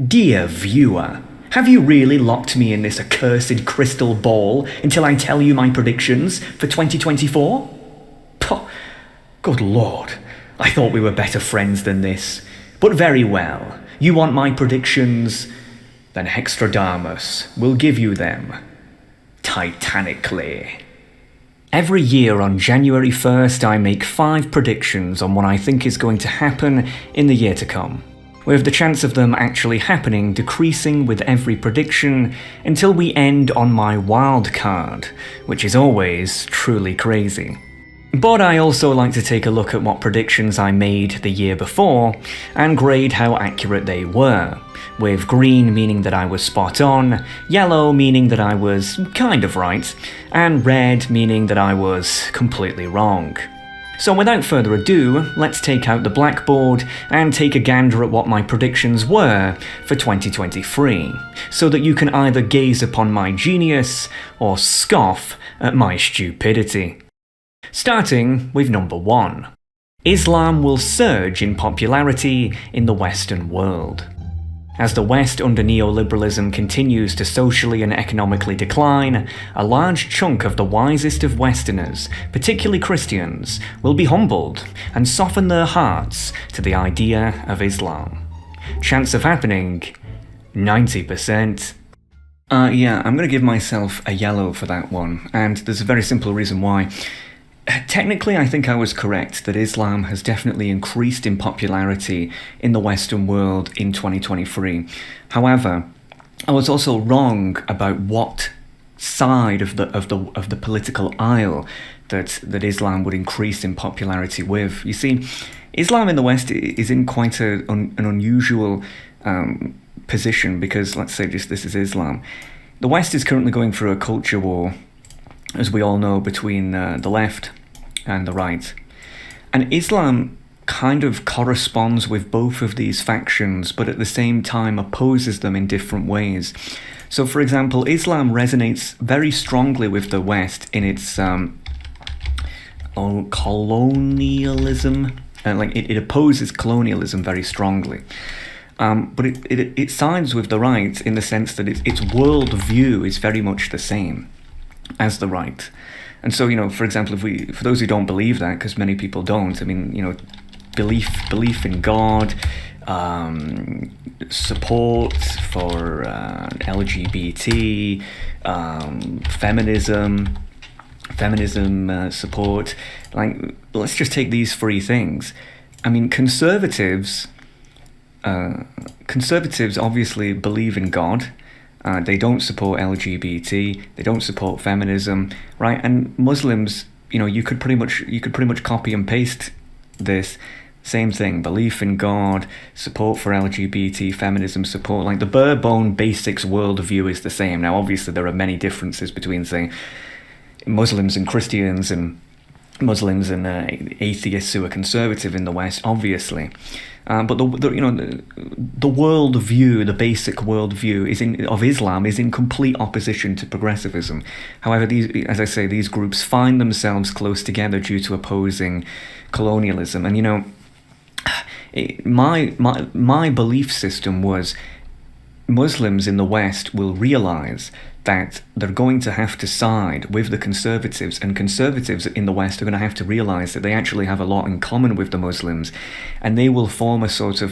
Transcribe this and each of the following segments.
Dear viewer, have you really locked me in this accursed crystal ball until I tell you my predictions for 2024? Puh, good lord, I thought we were better friends than this. But very well, you want my predictions? Then Hextradamus will give you them. Titanically. Every year on January 1st, I make 5 predictions on what I think is going to happen in the year to come, with the chance of them actually happening decreasing with every prediction until we end on my wild card, which is always truly crazy. But I also like to take a look at what predictions I made the year before and grade how accurate they were, with green meaning that I was spot on, yellow meaning that I was kind of right, and red meaning that I was completely wrong. So without further ado, let's take out the blackboard and take a gander at what my predictions were for 2023, so that you can either gaze upon my genius or scoff at my stupidity. Starting with number 1. Islam will surge in popularity in the Western world. As the West under neoliberalism continues to socially and economically decline, a large chunk of the wisest of Westerners, particularly Christians, will be humbled and soften their hearts to the idea of Islam. Chance of happening? 90%. Yeah, I'm going to give myself a yellow for that one, and there's a very simple reason why. Technically, I think I was correct that Islam has definitely increased in popularity in the Western world in 2023. However, I was also wrong about what side of the political aisle that Islam would increase in popularity with. You see, Islam in the West is in quite an unusual position because, let's say, just this is Islam. The West is currently going through a culture war, as we all know, between the left and the right. And Islam kind of corresponds with both of these factions, but at the same time opposes them in different ways. So, for example, Islam resonates very strongly with the West in its colonialism. It opposes colonialism very strongly. But it sides with the right in the sense that its world view is very much the same as the right. And so, for example, for those who don't believe that, because many people don't, I mean, belief in God, support for LGBT, feminism support, let's just take these 3 things. I mean, conservatives obviously believe in God. They don't support LGBT. They don't support feminism, right? And Muslims, you could pretty much copy and paste this same thing: belief in God, support for LGBT, feminism support. Like the bare bone basics worldview is the same. Now, obviously, there are many differences between, say, Muslims and Christians and Muslims and atheists who are conservative in the West, obviously. But the worldview, the basic worldview of Islam is in complete opposition to progressivism. However, these groups find themselves close together due to opposing colonialism. And my belief system was Muslims in the West will realize that they're going to have to side with the conservatives, and conservatives in the West are going to have to realize that they actually have a lot in common with the Muslims, and they will form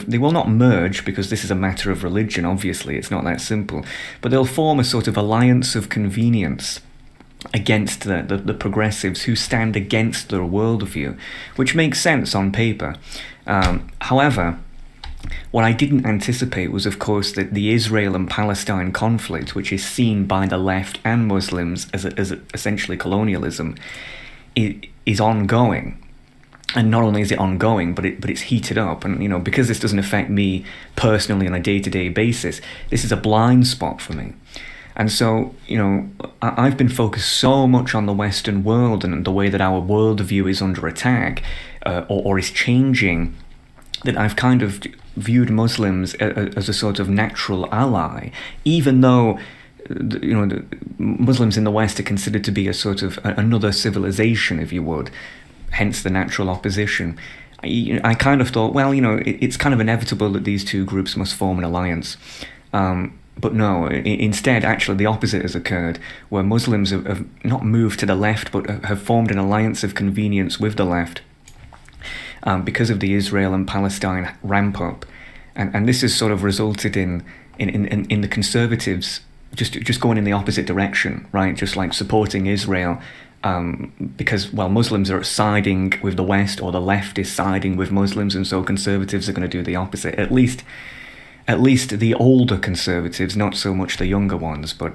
they will not merge, because this is a matter of religion, obviously, it's not that simple, but they'll form a sort of alliance of convenience against the progressives who stand against their worldview, which makes sense on paper. However, what I didn't anticipate was, of course, that the Israel and Palestine conflict, which is seen by the left and Muslims as essentially colonialism, is ongoing. And not only is it ongoing, but it's heated up. And, because this doesn't affect me personally on a day-to-day basis, this is a blind spot for me. And so, I've been focused so much on the Western world and the way that our worldview is under attack or is changing, that I've kind of viewed Muslims as a sort of natural ally, even though the Muslims in the West are considered to be a sort of another civilization, if you would, hence the natural opposition. I kind of thought, well, it's kind of inevitable that these two groups must form an alliance. But no, instead, actually, the opposite has occurred, where Muslims have not moved to the left, but have formed an alliance of convenience with the left because of the Israel and Palestine ramp up. And this has sort of resulted in the Conservatives just going in the opposite direction, right? Just like supporting Israel because, well, Muslims are siding with the West, or the left is siding with Muslims, and so Conservatives are going to do the opposite. At least the older Conservatives, not so much the younger ones, but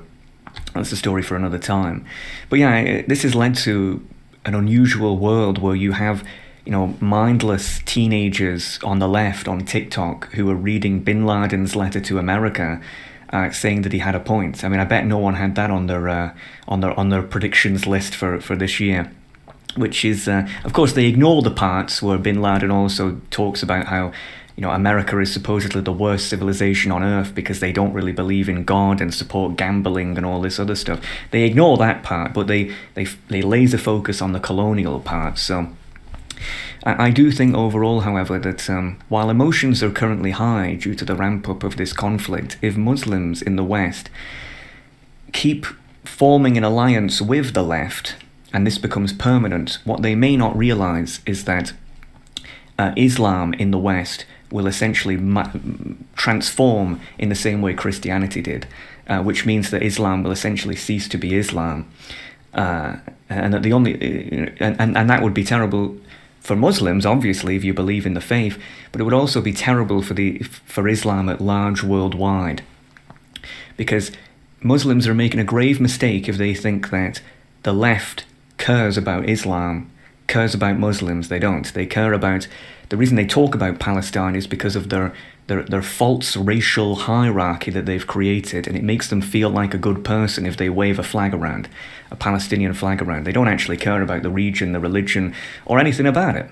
that's a story for another time. But yeah, this has led to an unusual world where you have, mindless teenagers on the left on TikTok who are reading Bin Laden's letter to America, saying that he had a point. I mean, I bet no one had that on their predictions list for this year. Which is, of course, they ignore the parts where Bin Laden also talks about how, America is supposedly the worst civilization on earth because they don't really believe in God and support gambling and all this other stuff. They ignore that part, but they laser focus on the colonial part. So I do think overall, however, that while emotions are currently high due to the ramp up of this conflict, if Muslims in the West keep forming an alliance with the left, and this becomes permanent, what they may not realize is that Islam in the West will essentially transform in the same way Christianity did, which means that Islam will essentially cease to be Islam, and that the only and that would be terrible for Muslims, obviously, if you believe in the faith, but it would also be terrible for Islam at large worldwide, because Muslims are making a grave mistake if they think that the left cares about Islam, cares about Muslims. They don't. They care about... The reason they talk about Palestine is because of their false racial hierarchy that they've created, and it makes them feel like a good person if they wave a flag around, a Palestinian flag around. They don't actually care about the region, the religion, or anything about it.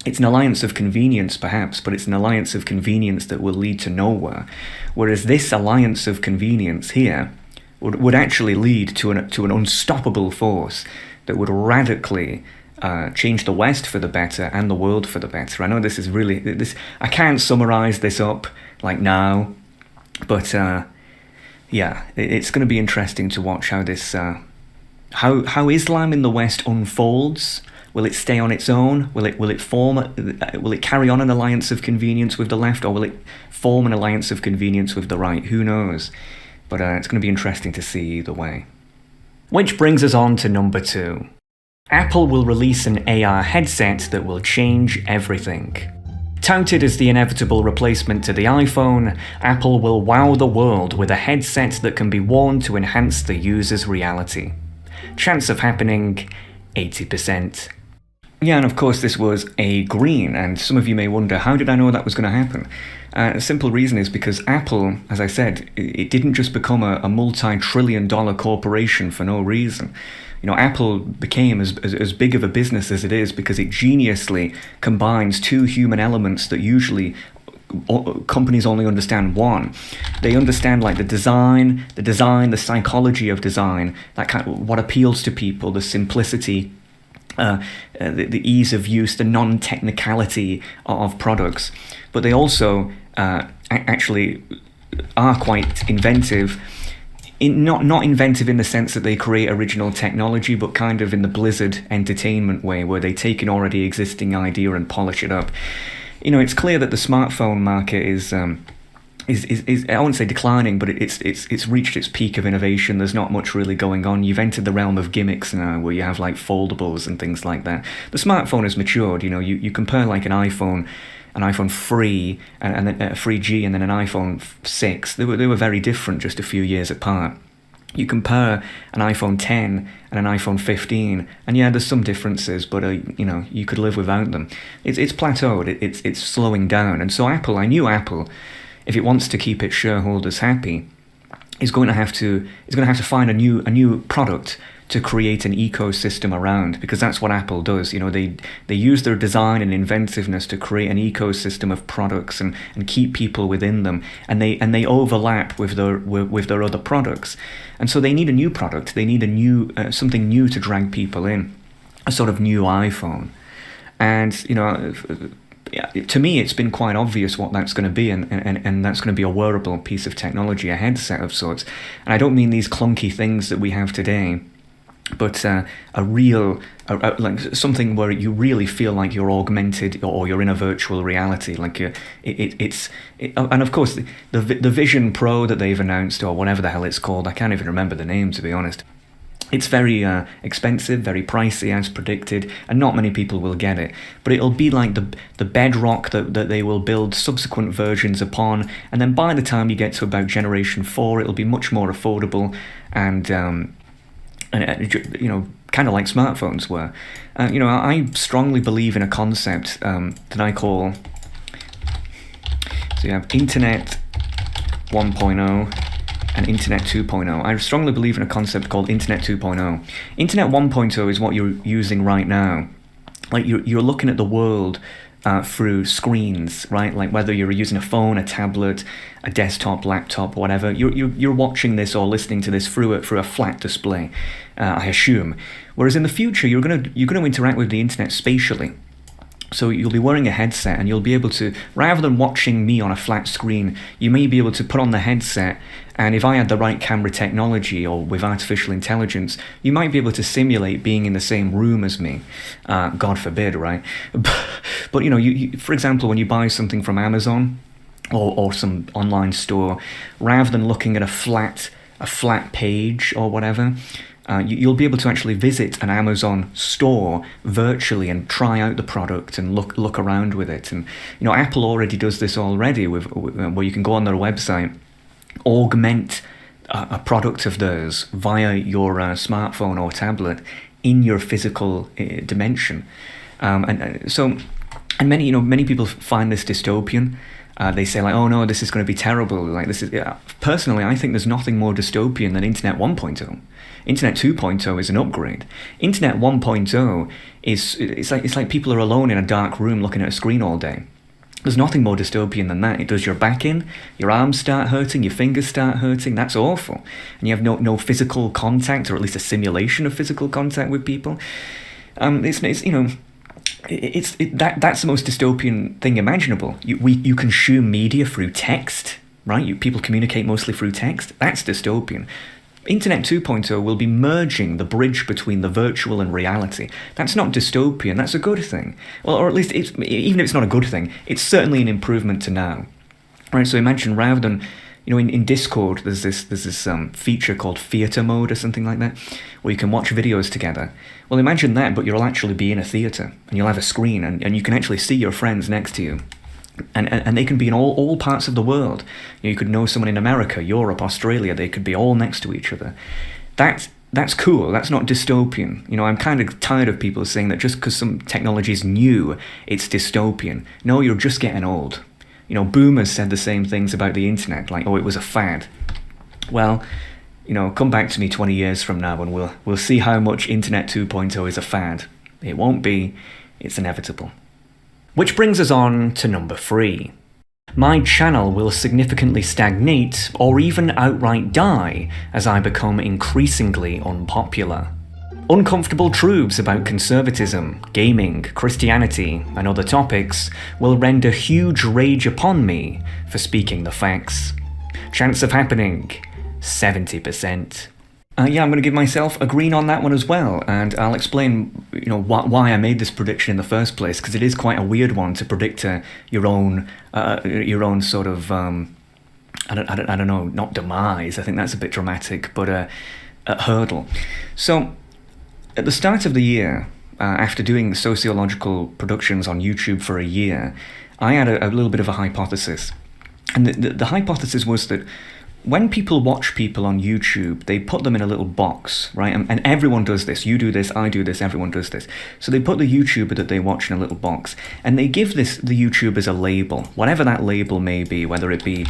It's an alliance of convenience, perhaps, but it's an alliance of convenience that will lead to nowhere. Whereas this alliance of convenience here would actually lead to an unstoppable force that would radically change the West for the better and the world for the better. I know this is really... I can't summarize this up like now, but yeah, it's going to be interesting to watch how this... how Islam in the West unfolds. Will it stay on its own? Will it carry on an alliance of convenience with the left, or will it form an alliance of convenience with the right? Who knows? But it's going to be interesting to see either way. Which brings us on to number 2. Apple will release an AR headset that will change everything. Touted as the inevitable replacement to the iPhone, Apple will wow the world with a headset that can be worn to enhance the user's reality. Chance of happening, 80%. Yeah, and of course this was a green, and some of you may wonder, how did I know that was going to happen? The simple reason is because Apple, as I said, it didn't just become a multi-trillion-dollar corporation for no reason. Apple became as big of a business as it is because it geniusly combines two human elements that usually companies only understand one. They understand like the design, the psychology of design, that kind of what appeals to people, the simplicity, the ease of use, the non-technicality of products. But they also actually are quite inventive. Not inventive in the sense that they create original technology, but kind of in the Blizzard entertainment way, where they take an already existing idea and polish it up. It's clear that the smartphone market is I won't say declining, but it's reached its peak of innovation. There's not much really going on. You've entered the realm of gimmicks now, where you have like foldables and things like that. The smartphone has matured. You compare like an iPhone 3 and then a 3G and then an iPhone 6. They were very different just a few years apart. You compare an iPhone 10 and an iPhone 15, and yeah, there's some differences, but you could live without them. It's plateaued. It's slowing down, and so I knew Apple, if it wants to keep its shareholders happy, is going to have to find a new product to create an ecosystem around, because that's what Apple does. They use their design and inventiveness to create an ecosystem of products and keep people within them, and they overlap with their other products, and so they need a new product. They need a new something new to drag people in, a sort of new iPhone. And, yeah, to me, it's been quite obvious what that's going to be, and that's going to be a wearable piece of technology, a headset of sorts. And I don't mean these clunky things that we have today, but a real, like something where you really feel like you're augmented or you're in a virtual reality. Like and of course the Vision Pro that they've announced, or whatever the hell it's called, I can't even remember the name, to be honest. It's very expensive, very pricey, as predicted, and not many people will get it. But it'll be like the bedrock that they will build subsequent versions upon, and then by the time you get to about Generation 4, it'll be much more affordable, and kind of like smartphones were. I strongly believe in a concept that I call... So you have Internet 1.0... and Internet 2.0. I strongly believe in a concept called Internet 2.0. Internet 1.0 is what you're using right now. Like you're looking at the world through screens, right? Like whether you're using a phone, a tablet, a desktop, laptop, whatever. You're watching this or listening to this through a flat display, I assume. Whereas in the future, you're gonna interact with the internet spatially. So you'll be wearing a headset, and you'll be able to, rather than watching me on a flat screen, you may be able to put on the headset, and if I had the right camera technology or with artificial intelligence, you might be able to simulate being in the same room as me. God forbid, right? But you, for example, when you buy something from Amazon or some online store, rather than looking at a flat page or whatever, you'll be able to actually visit an Amazon store virtually and try out the product and look around with it. And Apple already does this already with where you can go on their website, augment a product of theirs via your smartphone or tablet in your physical dimension. And many people find this dystopian. They say like, oh no, this is going to be terrible. Like this is, personally, I think there's nothing more dystopian than Internet 1.0. Internet 2.0 is an upgrade. Internet 1.0 it's like people are alone in a dark room looking at a screen all day. There's nothing more dystopian than that. It does your back in, your arms start hurting, your fingers start hurting. That's awful. And you have no physical contact, or at least a simulation of physical contact with people. That's the most dystopian thing imaginable. You consume media through text, right? People communicate mostly through text. That's dystopian. Internet 2.0 will be merging the bridge between the virtual and reality. That's not dystopian, that's a good thing. Well, or at least, even if it's not a good thing, it's certainly an improvement to now. Right, so imagine rather than, in Discord, there's this feature called theatre mode or something like that, where you can watch videos together. Well, imagine that, but you'll actually be in a theatre, and you'll have a screen, and you can actually see your friends next to you. And they can be in all parts of the world. You could know someone in America, Europe, Australia. They could be all next to each other. That's cool. That's not dystopian. I'm kind of tired of people saying that just because some technology is new, it's dystopian. No, you're just getting old. Boomers said the same things about the internet, like, oh, it was a fad. Well, come back to me 20 years from now and we'll see how much Internet 2.0 is a fad. It won't be. It's inevitable. Which brings us on to number 3. My channel will significantly stagnate or even outright die as I become increasingly unpopular. Uncomfortable truths about conservatism, gaming, Christianity, and other topics will render huge rage upon me for speaking the facts. Chance of happening, 70%. I'm going to give myself a green on that one as well, and I'll explain, why I made this prediction in the first place, because it is quite a weird one to predict your own sort of, I don't know, not demise. I think that's a bit dramatic, but a hurdle. So, at the start of the year, after doing sociological productions on YouTube for a year, I had a little bit of a hypothesis, and the hypothesis was that when people watch people on YouTube, they put them in a little box, right? And everyone does this. You do this, I do this, everyone does this. So they put the YouTuber that they watch in a little box, and they give the YouTubers a label, whatever that label may be, whether it be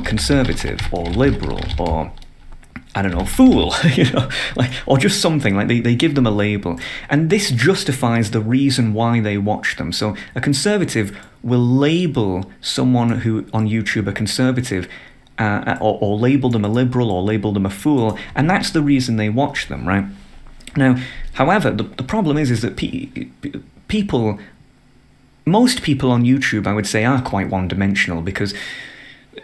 conservative or liberal or, I don't know, fool, or just something, like they give them a label. And this justifies the reason why they watch them. So a conservative will label someone who on YouTube a conservative, or label them a liberal, or label them a fool, and that's the reason they watch them, right? Now, however, the problem is that people most people on YouTube, I would say, are quite one-dimensional, because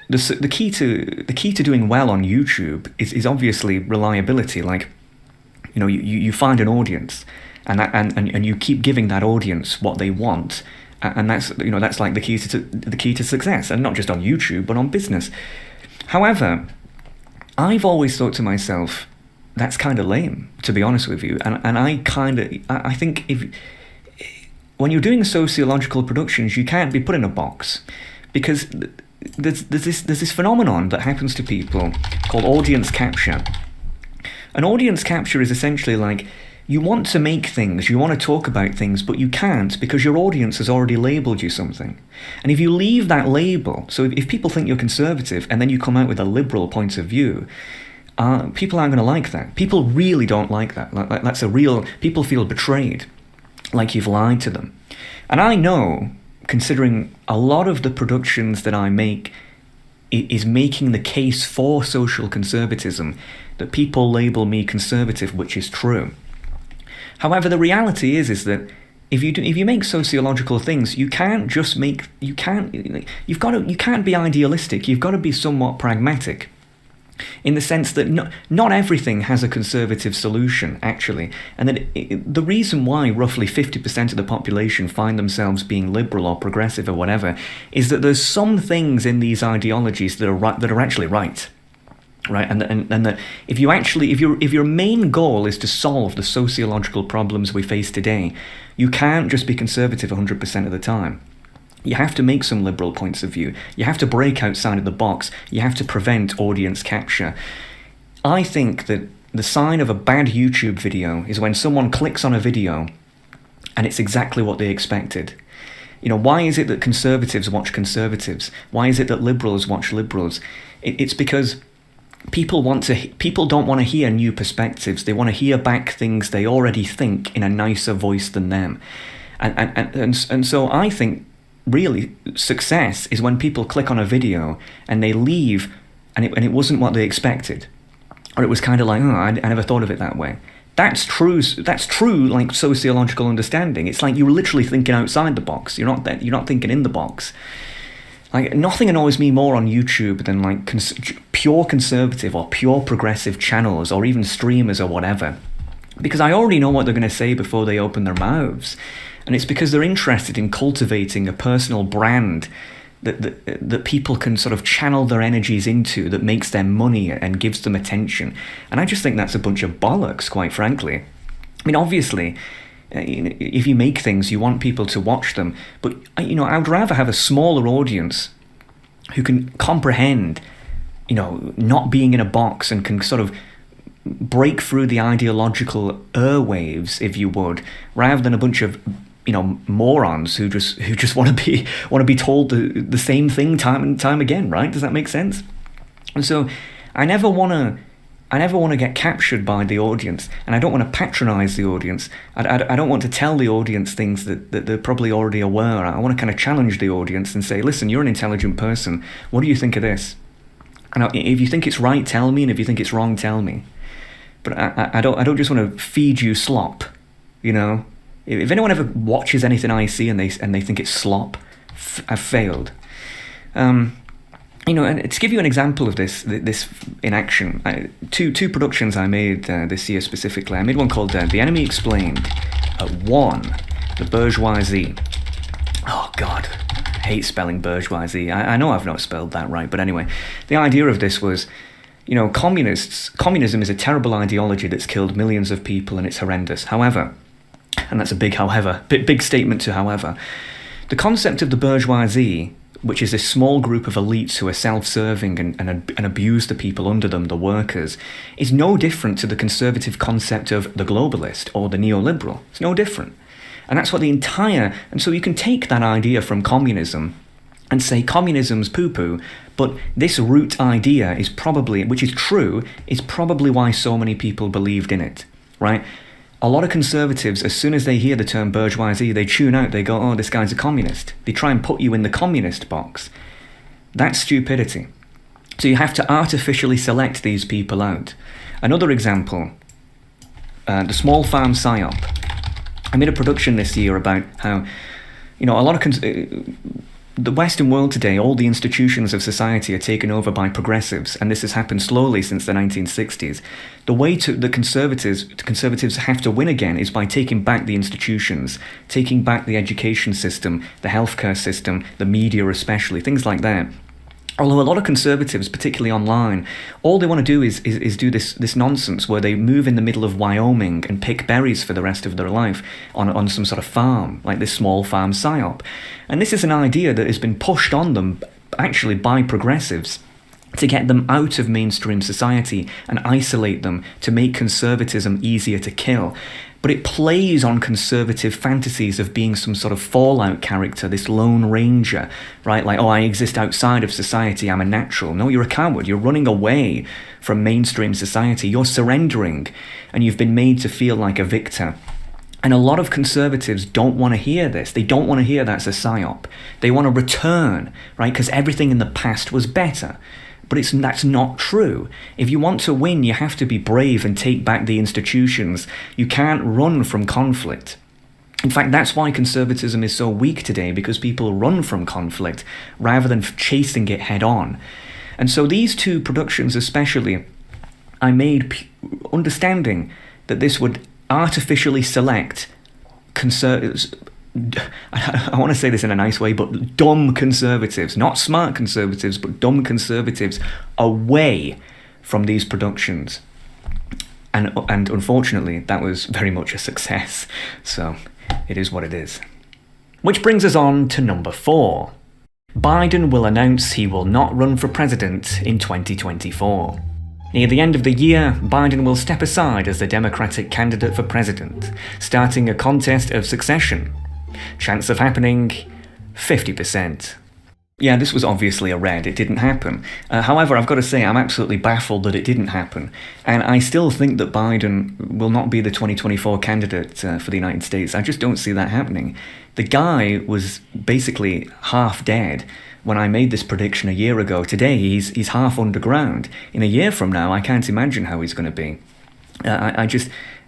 the key to doing well on YouTube is obviously reliability. Like, you know, you find an audience, and you keep giving that audience what they want, and that's like the key to success, and not just on YouTube but on business. However, I've always thought to myself, that's kind of lame, to be honest with you, and I think when you're doing sociological productions, you can't be put in a box, because there's this phenomenon that happens to people called audience capture. And audience capture is essentially like, you want to make things, you want to talk about things, but you can't because your audience has already labelled you something. And if you leave that label, so if people think you're conservative and then you come out with a liberal point of view, people aren't going to like that. People really don't like that. That's people feel betrayed, like you've lied to them. And I know, considering a lot of the productions that I make is making the case for social conservatism, that people label me conservative, which is true. However, the reality is that if you make sociological things, you can't be idealistic. You've got to be somewhat pragmatic, in the sense that not everything has a conservative solution, actually, and that the reason why roughly 50% of the population find themselves being liberal or progressive or whatever is that there's some things in these ideologies that are actually right. Right, and that if your main goal is to solve the sociological problems we face today, you can't just be conservative 100% of the time. You have to make some liberal points of view. You have to break outside of the box. You have to prevent audience capture. I think that the sign of a bad YouTube video is when someone clicks on a video and it's exactly what they expected. You know, why is it that conservatives watch conservatives? Why is it that liberals watch liberals? It's because people don't want to hear new perspectives. They want to hear back things they already think in a nicer voice than them. And so I think really success is when people click on a video and they leave and it wasn't what they expected, or it was kind of like, oh, I never thought of it that way. That's true like sociological understanding. It's like you're literally thinking outside the box. You're not thinking in the box. Like, nothing annoys me more on YouTube than like pure conservative or pure progressive channels, or even streamers or whatever, because I already know what they're going to say before they open their mouths, and it's because they're interested in cultivating a personal brand that people can sort of channel their energies into, that makes them money and gives them attention. And I just think that's a bunch of bollocks, quite frankly. I mean, obviously, if you make things, you want people to watch them, but I would rather have a smaller audience who can comprehend, not being in a box, and can sort of break through the ideological airwaves, if you would, rather than a bunch of morons who just want to be told the same thing time and time again, right? Does that make sense? And so I never want to get captured by the audience, and I don't want to patronize the audience. I don't want to tell the audience things that they're probably already aware. I want to kind of challenge the audience and say, listen, you're an intelligent person. What do you think of this? And if you think it's right, tell me, and if you think it's wrong, tell me. But I don't just want to feed you slop, If anyone ever watches anything I see and they think it's slop, I've failed. And to give you an example of this in action, two productions I made this year specifically. I made one called The Enemy Explained, One, The Bourgeoisie. Oh God, I hate spelling bourgeoisie. I know I've not spelled that right, but anyway, the idea of this was, communism is a terrible ideology that's killed millions of people, and it's horrendous. However, and that's a big however, big statement to however, the concept of the bourgeoisie, which is this small group of elites who are self-serving and abuse the people under them, the workers, is no different to the conservative concept of the globalist or the neoliberal. It's no different. And that's what and so you can take that idea from communism and say communism's poo-poo, but this root idea is probably, which is true, is probably why so many people believed in it, right? A lot of conservatives, as soon as they hear the term bourgeoisie, they tune out, they go, oh, this guy's a communist. They try and put you in the communist box. That's stupidity. So you have to artificially select these people out. Another example, the small farm PSYOP. I made a production this year about how A lot of the Western world today, all the institutions of society are taken over by progressives, and this has happened slowly since the 1960s. The way the conservatives have to win again is by taking back the institutions, taking back the education system, the healthcare system, the media especially, things like that. Although a lot of conservatives, particularly online, all they want to do is do this nonsense where they move in the middle of Wyoming and pick berries for the rest of their life on some sort of farm, like this small farm psyop. And this is an idea that has been pushed on them, actually, by progressives, to get them out of mainstream society and isolate them, to make conservatism easier to kill. But it plays on conservative fantasies of being some sort of Fallout character, this lone ranger, right? Like, oh, I exist outside of society, I'm a natural. No, you're a coward. You're running away from mainstream society. You're surrendering, and you've been made to feel like a victor. And a lot of conservatives don't want to hear this. They don't want to hear that's a psyop. They want to return, right? Because everything in the past was better. But that's not true. If you want to win, you have to be brave and take back the institutions. You can't run from conflict. In fact, that's why conservatism is so weak today, because people run from conflict rather than chasing it head on. And so these two productions especially, I made understanding that this would artificially select conservatives. I want to say this in a nice way, but dumb conservatives, not smart conservatives, but dumb conservatives, away from these productions. And unfortunately, that was very much a success. So it is what it is. Which brings us on to number 4. Biden will announce he will not run for president in 2024. Near the end of the year, Biden will step aside as the Democratic candidate for president, starting a contest of succession. Chance of happening, 50%. Yeah, this was obviously a red. It didn't happen. However, I've got to say, I'm absolutely baffled that it didn't happen. And I still think that Biden will not be the 2024 candidate for the United States. I just don't see that happening. The guy was basically half dead when I made this prediction a year ago. Today, he's half underground. In a year from now, I can't imagine how he's going to be.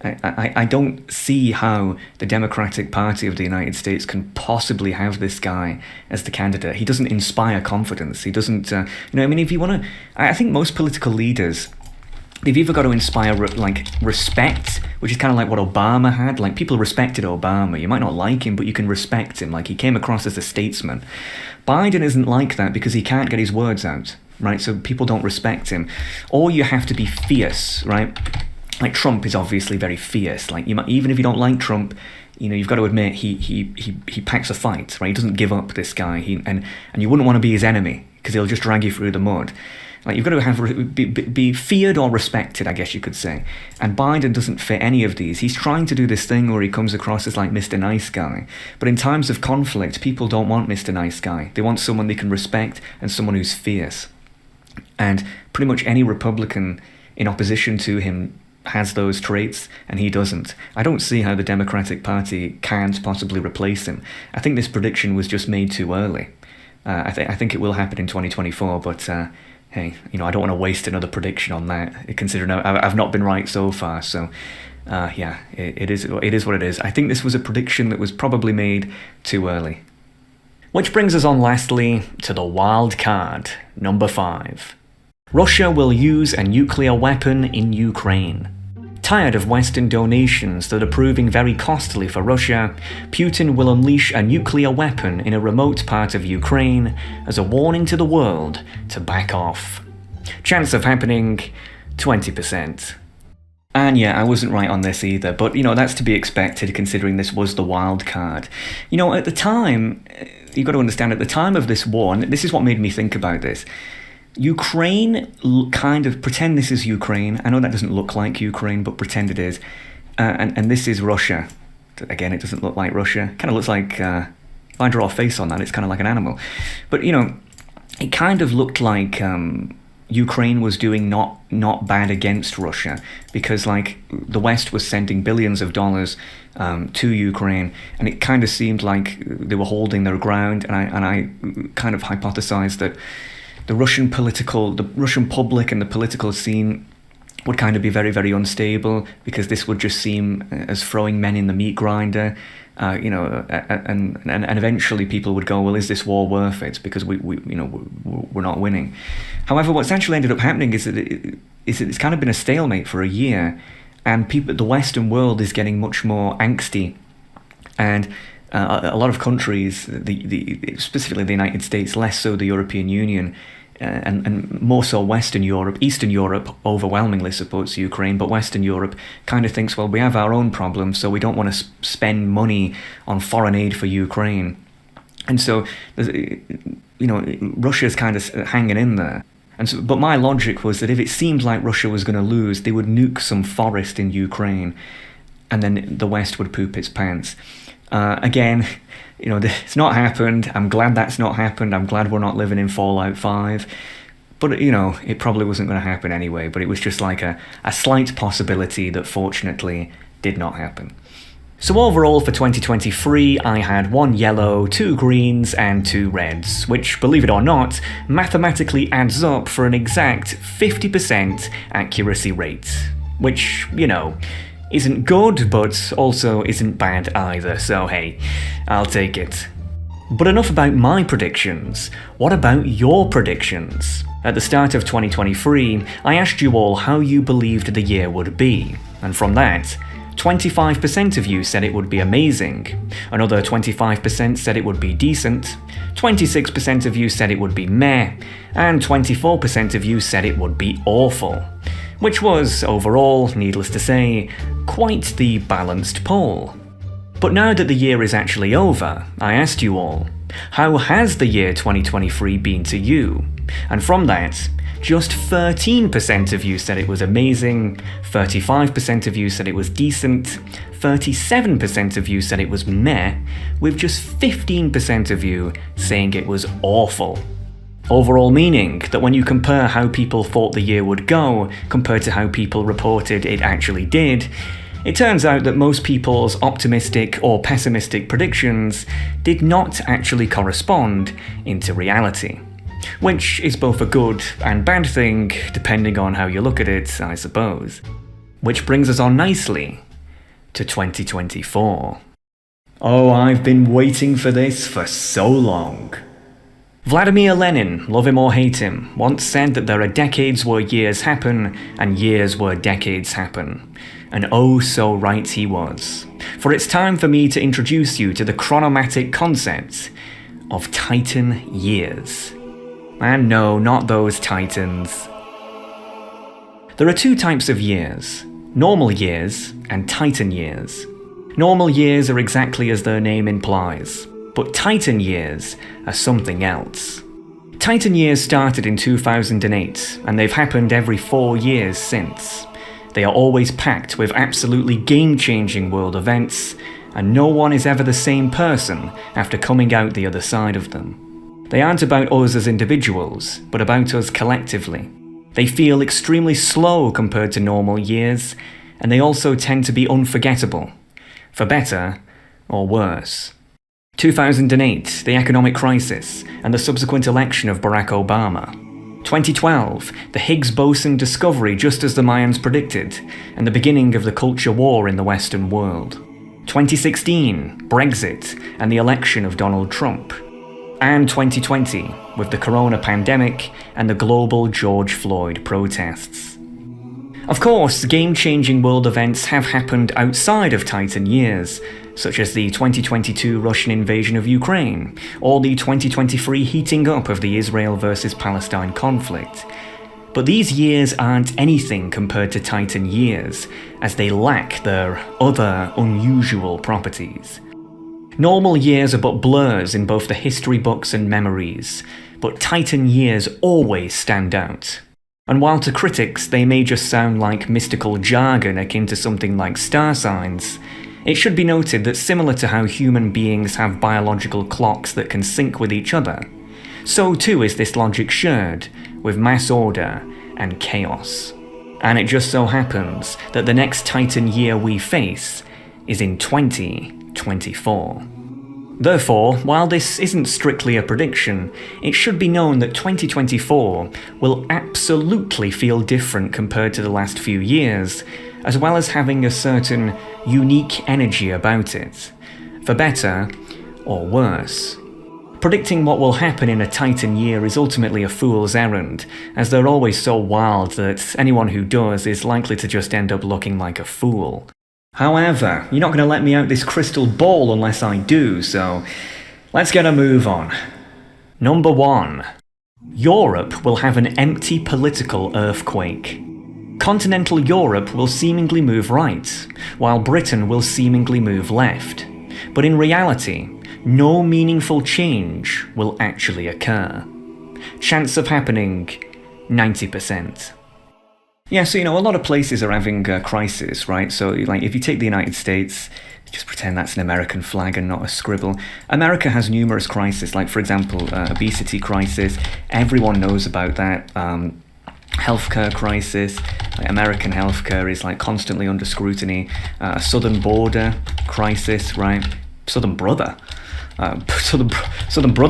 I don't see how the Democratic Party of the United States can possibly have this guy as the candidate. He doesn't inspire confidence. He doesn't, if you want to, I think most political leaders, they've either got to inspire respect, which is kind of like what Obama had. Like, people respected Obama. You might not like him, but you can respect him. Like, he came across as a statesman. Biden isn't like that because he can't get his words out, right? So people don't respect him. Or you have to be fierce, right? Like, Trump is obviously very fierce. Like, even if you don't like Trump, you've got to admit he packs a fight, right? He doesn't give up, this guy. And you wouldn't want to be his enemy because he'll just drag you through the mud. Like, you've got to be feared or respected, I guess you could say. And Biden doesn't fit any of these. He's trying to do this thing where he comes across as like Mr. Nice Guy. But in times of conflict, people don't want Mr. Nice Guy. They want someone they can respect and someone who's fierce. And pretty much any Republican in opposition to him has those traits, and he doesn't. I don't see how the Democratic Party can't possibly replace him. I think this prediction was just made too early. I think it will happen in 2024, but hey, I don't want to waste another prediction on that, considering I've not been right so far. So yeah, it is what it is. I think this was a prediction that was probably made too early. Which brings us on lastly to the wild card, number 5. Russia will use a nuclear weapon in Ukraine. Tired of Western donations that are proving very costly for Russia, Putin will unleash a nuclear weapon in a remote part of Ukraine as a warning to the world to back off. Chance of happening, 20%. And yeah, I wasn't right on this either, but that's to be expected considering this was the wild card. At the time, you've got to understand, at the time of this war, and this is what made me think about this, Ukraine, kind of pretend this is Ukraine. I know that doesn't look like Ukraine, but pretend it is. And this is Russia. Again, it doesn't look like Russia. Kind of looks like, if I draw a face on that, it's kind of like an animal. But, it kind of looked like Ukraine was doing not bad against Russia, because, like, the West was sending billions of dollars to Ukraine, and it kind of seemed like they were holding their ground. And I kind of hypothesized that the Russian public and the political scene would kind of be very, very unstable, because this would just seem as throwing men in the meat grinder. And eventually people would go, well, is this war worth it? Because we're not winning. However, what's actually ended up happening is that it's kind of been a stalemate for a year, and the Western world is getting much more angsty, and a lot of countries, specifically the United States, less so the European Union, and more so Western Europe. Eastern Europe overwhelmingly supports Ukraine, but Western Europe kind of thinks, well, we have our own problems, so we don't want to spend money on foreign aid for Ukraine. And so, Russia's kind of hanging in there. But my logic was that if it seemed like Russia was going to lose, they would nuke some forest in Ukraine, and then the West would poop its pants. Again, it's not happened. I'm glad that's not happened. I'm glad we're not living in Fallout 5. But, it probably wasn't going to happen anyway. But it was just like a slight possibility that fortunately did not happen. So overall for 2023, I had 1 yellow, 2 greens, and 2 reds, which, believe it or not, mathematically adds up for an exact 50% accuracy rate. Which, isn't good, but also isn't bad either, so hey, I'll take it. But enough about my predictions. What about your predictions? At the start of 2023, I asked you all how you believed the year would be, and from that, 25% of you said it would be amazing, another 25% said it would be decent, 26% of you said it would be meh, and 24% of you said it would be awful. Which was, overall, needless to say, quite the balanced poll. But now that the year is actually over, I asked you all, how has the year 2023 been to you? And from that, just 13% of you said it was amazing, 35% of you said it was decent, 37% of you said it was meh, with just 15% of you saying it was awful. Overall meaning that when you compare how people thought the year would go compared to how people reported it actually did, it turns out that most people's optimistic or pessimistic predictions did not actually correspond into reality. Which is both a good and bad thing, depending on how you look at it, I suppose. Which brings us on nicely to 2024. Oh, I've been waiting for this for so long. Vladimir Lenin, love him or hate him, once said that there are decades where years happen, and years where decades happen. And oh so right he was. For it's time for me to introduce you to the chronomatic concept of Titan years. And no, not those Titans. There are 2 types of years, normal years and Titan years. Normal years are exactly as their name implies. But Titan years are something else. Titan years started in 2008, and they've happened every 4 years since. They are always packed with absolutely game-changing world events, and no one is ever the same person after coming out the other side of them. They aren't about us as individuals, but about us collectively. They feel extremely slow compared to normal years, and they also tend to be unforgettable, for better or worse. 2008, the economic crisis, and the subsequent election of Barack Obama. 2012, the Higgs boson discovery just as the Mayans predicted, and the beginning of the culture war in the Western world. 2016, Brexit, and the election of Donald Trump. And 2020, with the corona pandemic and the global George Floyd protests. Of course, game-changing world events have happened outside of Titan years, such as the 2022 Russian invasion of Ukraine, or the 2023 heating up of the Israel versus Palestine conflict. But these years aren't anything compared to Titan years, as they lack their other unusual properties. Normal years are but blurs in both the history books and memories, but Titan years always stand out. And while to critics they may just sound like mystical jargon akin to something like star signs, it should be noted that similar to how human beings have biological clocks that can sync with each other, so too is this logic shared with mass order and chaos. And it just so happens that the next Titan year we face is in 2024. Therefore, while this isn't strictly a prediction, it should be known that 2024 will absolutely feel different compared to the last few years, as well as having a certain unique energy about it, for better or worse. Predicting what will happen in a Titan year is ultimately a fool's errand, as they're always so wild that anyone who does is likely to just end up looking like a fool. However, you're not going to let me out this crystal ball unless I do, so let's get a move on. Number 1. Europe will have an empty political earthquake. Continental Europe will seemingly move right, while Britain will seemingly move left. But in reality, no meaningful change will actually occur. Chance of happening, 90%. Yeah, so, a lot of places are having a crisis, right? So, like, if you take the United States, just pretend that's an American flag and not a scribble. America has numerous crises, like, for example, obesity crisis. Everyone knows about that. Healthcare crisis. Like, American healthcare is, like, constantly under scrutiny. Southern border crisis, right? Southern brother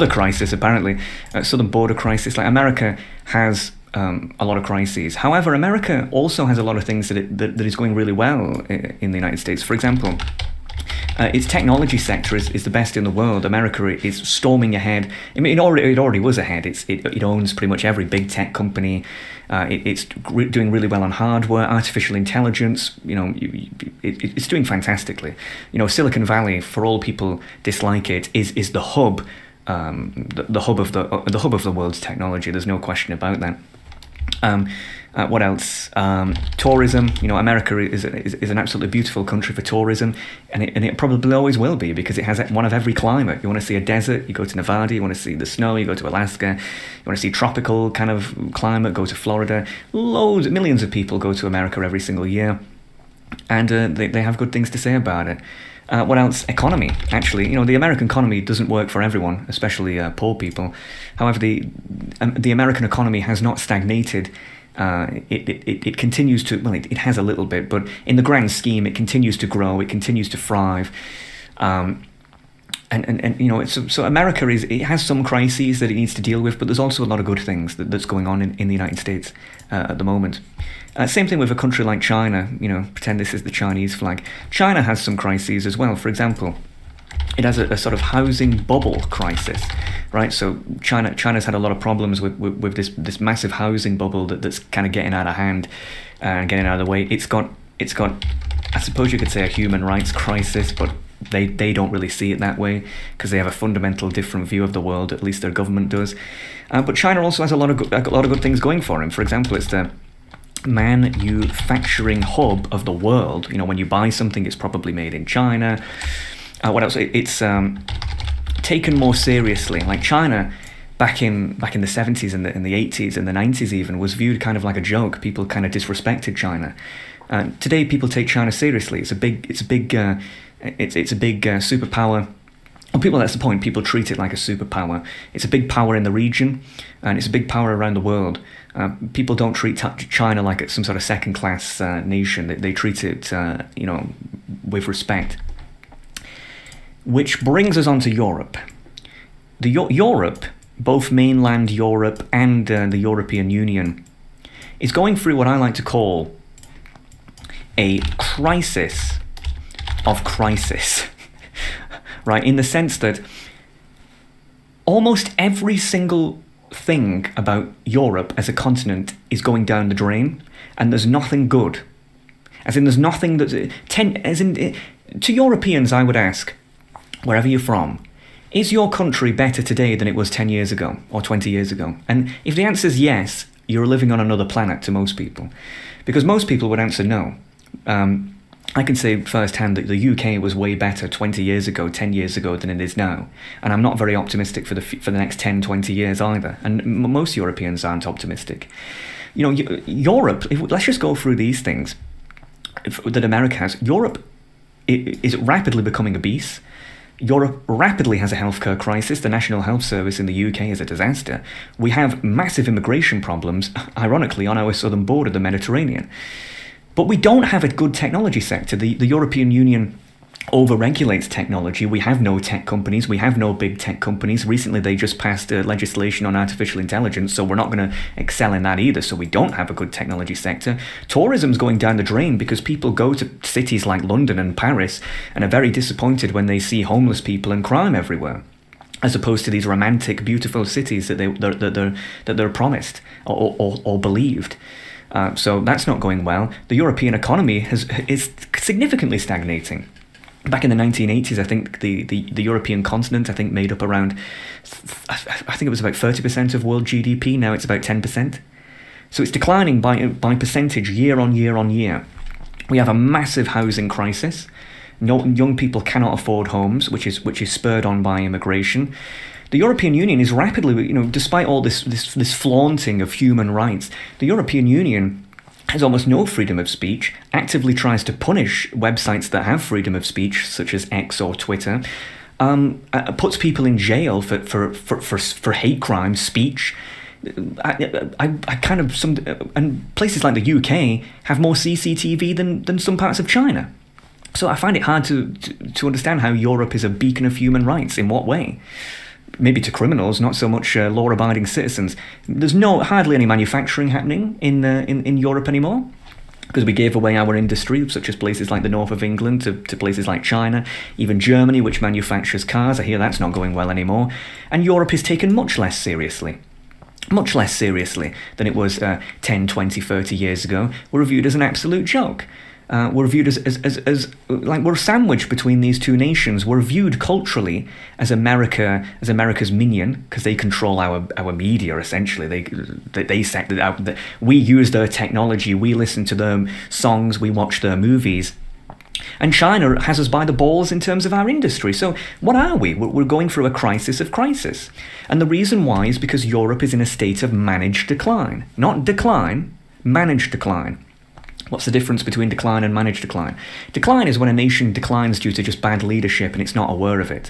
crisis, apparently. Southern border crisis. Like, America has a lot of crises. However, America also has a lot of things that is going really well in the United States. For example, its technology sector is the best in the world. America is storming ahead. I mean, it already was ahead. It owns pretty much every big tech company. It's doing really well on hardware, artificial intelligence. It's doing fantastically. Silicon Valley, for all people dislike it, is the hub, the hub of the world's technology. There's no question about that. What else? Tourism. America is an absolutely beautiful country for tourism, and it probably always will be, because it has one of every climate. You want to see a desert, you go to Nevada. You want to see the snow, you go to Alaska. You want to see tropical kind of climate, go to Florida. Millions of people go to America every single year, and they have good things to say about it. What else? Economy. Actually, the American economy doesn't work for everyone, especially poor people. However, the American economy has not stagnated. It continues to, well, it has a little bit, but in the grand scheme, it continues to grow. It continues to thrive. So America it has some crises that it needs to deal with, but there's also a lot of good things that's going on in the United States at the moment. Same thing with a country like China. Pretend this is the Chinese flag. China has some crises as well. For example, it has a sort of housing bubble crisis, right? So China's had a lot of problems with this massive housing bubble that's kind of getting out of hand and getting out of the way. It's got, I suppose you could say, a human rights crisis, but they don't really see it that way, because they have a fundamental different view of the world. At least their government does. But China also has a lot of good things going for him. For example, it's the manufacturing hub of the world. When you buy something, it's probably made in China. What else? It's taken more seriously. Like, China, back in the 70s and the 80s and the 90s even, was viewed kind of like a joke. People kind of disrespected China. Today, people take China seriously. It's a big superpower. Well, that's the point. People treat it like a superpower. It's a big power in the region, and it's a big power around the world. People don't treat China like it's some sort of second-class nation. They treat it, with respect. Which brings us on to Europe. Europe, both mainland Europe and the European Union, is going through what I like to call a crisis of crisis. Right, in the sense that almost every single thing about Europe as a continent is going down the drain, and there's nothing good. As in, there's nothing that's... To Europeans, I would ask, wherever you're from, is your country better today than it was 10 years ago or 20 years ago? And if the answer is yes, you're living on another planet to most people. Because most people would answer no. I can say firsthand that the UK was way better 20 years ago, 10 years ago than it is now. And I'm not very optimistic for the next 10, 20 years either. And most Europeans aren't optimistic. Europe, let's just go through these things that America has. Europe is rapidly becoming obese. Europe rapidly has a healthcare crisis. The National Health Service in the UK is a disaster. We have massive immigration problems, ironically, on our southern border, the Mediterranean. But we don't have a good technology sector. The European Union over-regulates technology. We have no tech companies. We have no big tech companies. Recently, they just passed legislation on artificial intelligence, so we're not going to excel in that either, so we don't have a good technology sector. Tourism's going down the drain because people go to cities like London and Paris and are very disappointed when they see homeless people and crime everywhere, as opposed to these romantic, beautiful cities that they're promised or believed. So that's not going well. The European economy is significantly stagnating. Back in the 1980s, I think the European continent, I think, made up around, I think it was about 30% of world GDP. Now it's about 10%. So it's declining by percentage year on year on year. We have a massive housing crisis. No, young people cannot afford homes, which is spurred on by immigration. The European Union is rapidly, despite all this flaunting of human rights, the European Union has almost no freedom of speech, actively tries to punish websites that have freedom of speech, such as X or Twitter, puts people in jail for hate crime speech. And places like the UK have more CCTV than some parts of China. So I find it hard to understand how Europe is a beacon of human rights. In what way? Maybe to criminals, not so much law-abiding citizens. There's hardly any manufacturing happening in Europe anymore, because we gave away our industry, such as places like the north of England to places like China, even Germany, which manufactures cars. I hear that's not going well anymore. And Europe is taken much less seriously than it was 10, 20, 30 years ago. We're viewed as an absolute joke. We're viewed as like we're sandwiched between these two nations. We're viewed culturally as America's minion, because they control our media essentially. They set it out. We use their technology. We listen to their songs. We watch their movies. And China has us by the balls in terms of our industry. So what are we? We're going through a crisis of crisis. And the reason why is because Europe is in a state of managed decline. Not decline, managed decline. What's the difference between decline and managed decline? Decline is when a nation declines due to just bad leadership and it's not aware of it.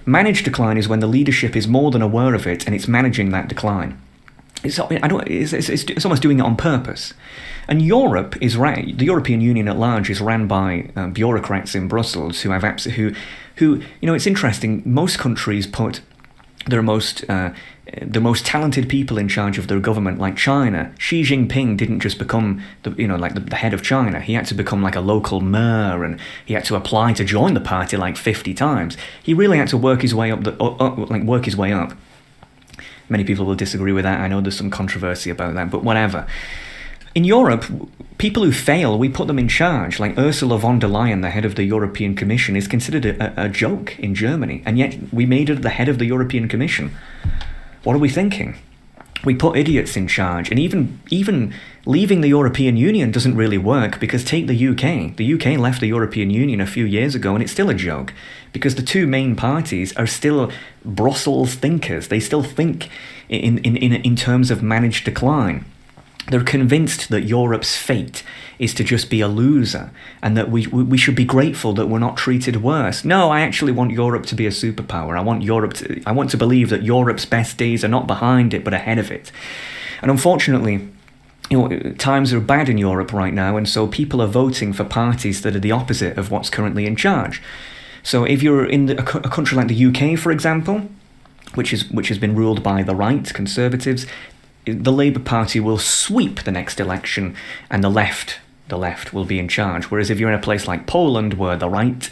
Managed decline is when the leadership is more than aware of it and it's managing that decline. It's almost doing it on purpose. And Europe is right. The European Union at large is ran by bureaucrats in Brussels who it's interesting. Most countries put the most talented people in charge of their government, like China. Xi Jinping didn't just become the head of China. He had to become like a local mayor, and he had to apply to join the party like 50 times. He really had to work his way up. Many people will disagree with that. I know there's some controversy about that, but whatever. In Europe, people who fail, we put them in charge. Like Ursula von der Leyen, the head of the European Commission, is considered a joke in Germany, and yet we made her the head of the European Commission. What are we thinking? We put idiots in charge, and even leaving the European Union doesn't really work, because take the UK. The UK left the European Union a few years ago, and it's still a joke, because the two main parties are still Brussels thinkers. They still think in terms of managed decline. They're convinced that Europe's fate is to just be a loser, and that we should be grateful that we're not treated worse. No, I actually want Europe to be a superpower. I want to believe that Europe's best days are not behind it, but ahead of it. And unfortunately, times are bad in Europe right now, and so people are voting for parties that are the opposite of what's currently in charge. So if you're in a country like the UK, for example, which has been ruled by the right, Conservatives, the Labour Party will sweep the next election, and the left will be in charge. Whereas if you're in a place like Poland, where the right,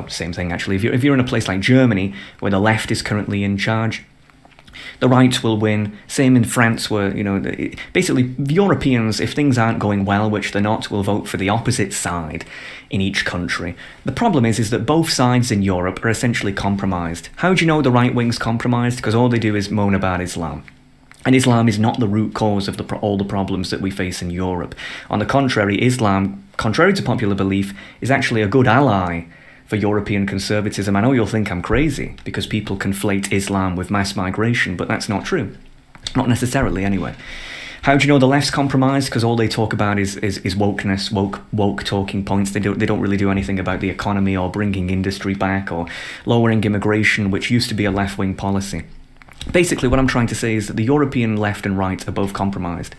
same thing actually. If you're in a place like Germany, where the left is currently in charge, the right will win. Same in France, where basically Europeans, if things aren't going well, which they're not, will vote for the opposite side in each country. The problem is that both sides in Europe are essentially compromised. How do you know the right wing's compromised? Because all they do is moan about Islam. And Islam is not the root cause of all the problems that we face in Europe. On the contrary, Islam, contrary to popular belief, is actually a good ally for European conservatism. I know you'll think I'm crazy because people conflate Islam with mass migration, but that's not true. Not necessarily, anyway. How do you know the left's compromised? Because all they talk about is wokeness, woke talking points. They don't really do anything about the economy or bringing industry back or lowering immigration, which used to be a left-wing policy. Basically, what I'm trying to say is that the European left and right are both compromised.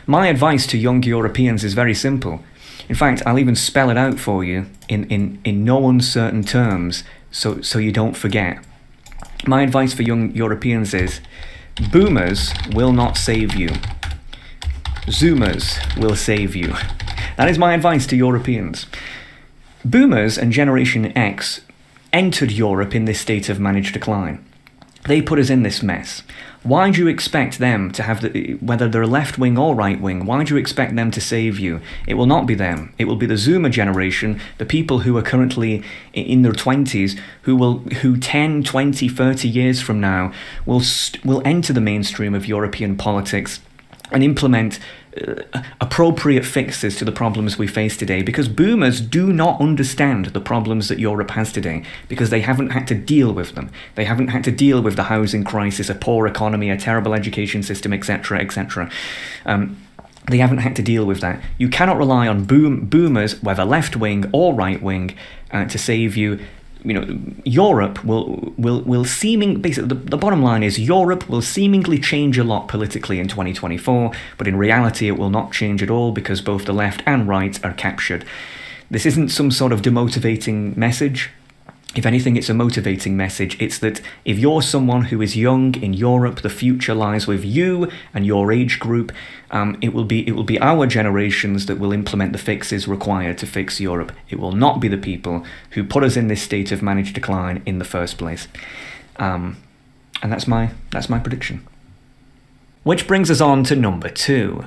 My advice to young Europeans is very simple. In fact, I'll even spell it out for you in no uncertain terms so you don't forget. My advice for young Europeans is, boomers will not save you. Zoomers will save you. That is my advice to Europeans. Boomers and Generation X entered Europe in this state of managed decline. They put us in this mess. Why do you expect them to have, whether they're left wing or right wing, why do you expect them to save you? It will not be them. It will be the Zoomer generation, the people who are currently in their 20s, who 10, 20, 30 years from now will enter the mainstream of European politics and implement appropriate fixes to the problems we face today, because boomers do not understand the problems that Europe has today, because they haven't had to deal with them. They haven't had to deal with the housing crisis, a poor economy, a terrible education system, etc., etc. They haven't had to deal with that. You cannot rely on boomers, whether left-wing or right-wing, to save you. You know, Europe will basically, the bottom line is Europe will seemingly change a lot politically in 2024, but in reality it will not change at all, because both the left and right are captured. This isn't some sort of demotivating message. If anything, it's a motivating message. It's that if you're someone who is young in Europe, the future lies with you and your age group. It will be our generations that will implement the fixes required to fix Europe. It will not be the people who put us in this state of managed decline in the first place. And that's my prediction. Which brings us on to number 2.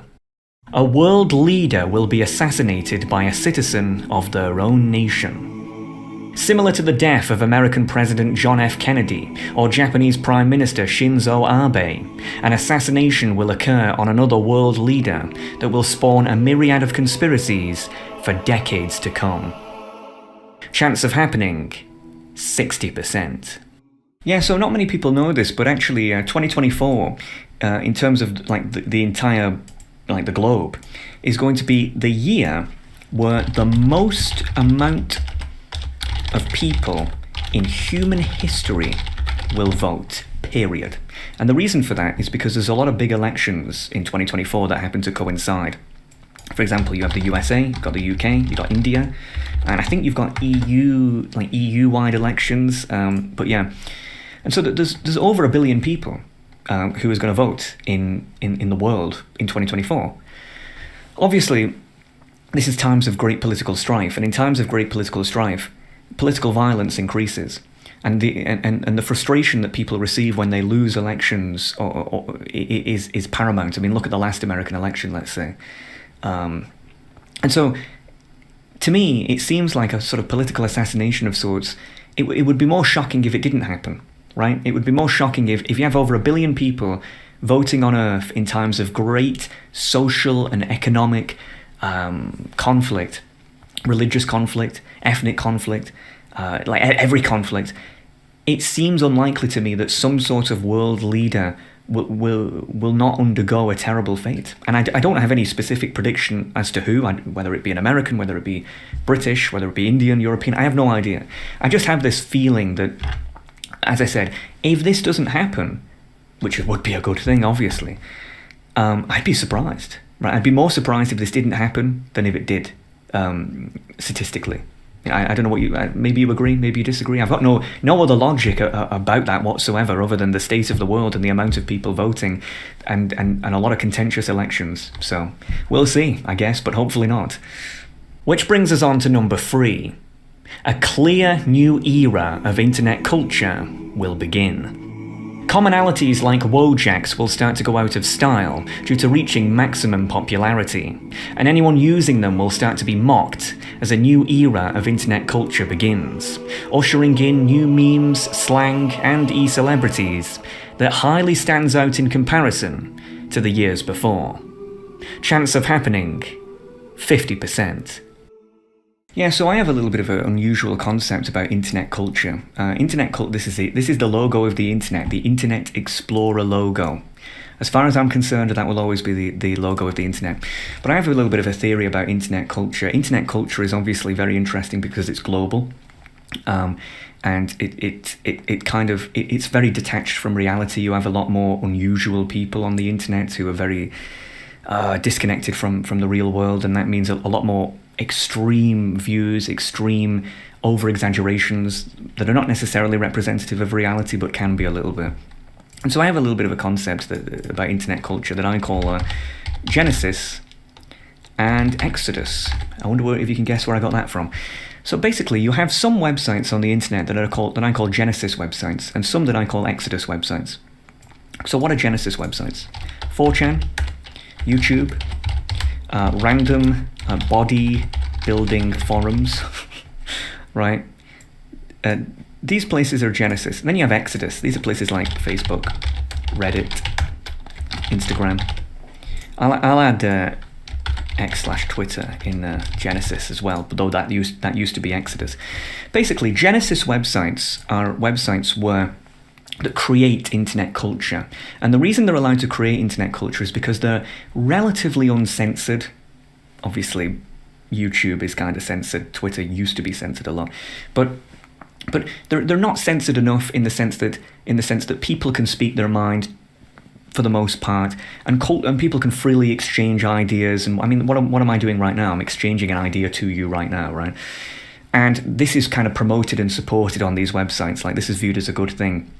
A world leader will be assassinated by a citizen of their own nation. Similar to the death of American President John F. Kennedy or Japanese Prime Minister Shinzo Abe, an assassination will occur on another world leader that will spawn a myriad of conspiracies for decades to come. Chance of happening, 60%. Yeah, so not many people know this, but actually 2024, in terms of like the entire, like the globe, is going to be the year where the most amount of people in human history will vote, period. And the reason for that is because there's a lot of big elections in 2024 that happen to coincide. For example, you have the USA, you've got the UK, you've got India, and I think you've got EU-wide elections, but yeah. And so there's over 1 billion people who is going to vote in the world in 2024. Obviously, this is times of great political strife, and in times of great political strife, political violence increases, and the frustration that people receive when they lose elections is paramount. I mean, look at the last American election, let's say. And so, to me, it seems like a sort of political assassination of sorts. It would be more shocking if it didn't happen, right? It would be more shocking if you have over 1 billion people voting on Earth in times of great social and economic conflict, religious conflict, ethnic conflict, like every conflict. It seems unlikely to me that some sort of world leader will not undergo a terrible fate. And I don't have any specific prediction as to who, whether it be an American, whether it be British, whether it be Indian, European. I have no idea. I just have this feeling that, as I said, if this doesn't happen, which would be a good thing, obviously, I'd be surprised. Right? I'd be more surprised if this didn't happen than if it did. Statistically, I don't know what you. Maybe you agree, maybe you disagree. I've got no other logic about that whatsoever, other than the state of the world and the amount of people voting, and a lot of contentious elections. So we'll see, I guess, but hopefully not. Which brings us on to number 3. A clear new era of internet culture will begin. Commonalities like Wojaks will start to go out of style due to reaching maximum popularity, and anyone using them will start to be mocked as a new era of internet culture begins, ushering in new memes, slang, and e-celebrities that highly stands out in comparison to the years before. Chance of happening, 50%. Yeah, so I have a little bit of an unusual concept about internet culture. This is the logo of the internet, the Internet Explorer logo. As far as I'm concerned, that will always be the logo of the internet. But I have a little bit of a theory about internet culture. Internet culture is obviously very interesting because it's global, and it's very detached from reality. You have a lot more unusual people on the internet who are very disconnected from the real world, and that means a lot more extreme views, extreme over-exaggerations that are not necessarily representative of reality, but can be a little bit. And so I have a little bit of a concept about internet culture that I call Genesis and Exodus. I wonder if you can guess where I got that from. So basically, you have some websites on the internet that I call Genesis websites, and some that I call Exodus websites. So what are Genesis websites? 4chan, YouTube, random body building forums, right? These places are Genesis. And then you have Exodus. These are places like Facebook, Reddit, Instagram. I'll add X/Twitter in Genesis as well, though that used to be Exodus. Basically, Genesis websites are websites that create internet culture. And the reason they're allowed to create internet culture is because they're relatively uncensored. Obviously, YouTube is kind of censored. Twitter used to be censored a lot. But they're not censored enough in the sense that people can speak their mind for the most part, and people can freely exchange ideas. And I mean, what am I doing right now? I'm exchanging an idea to you right now, right? And this is kind of promoted and supported on these websites. Like, this is viewed as a good thing.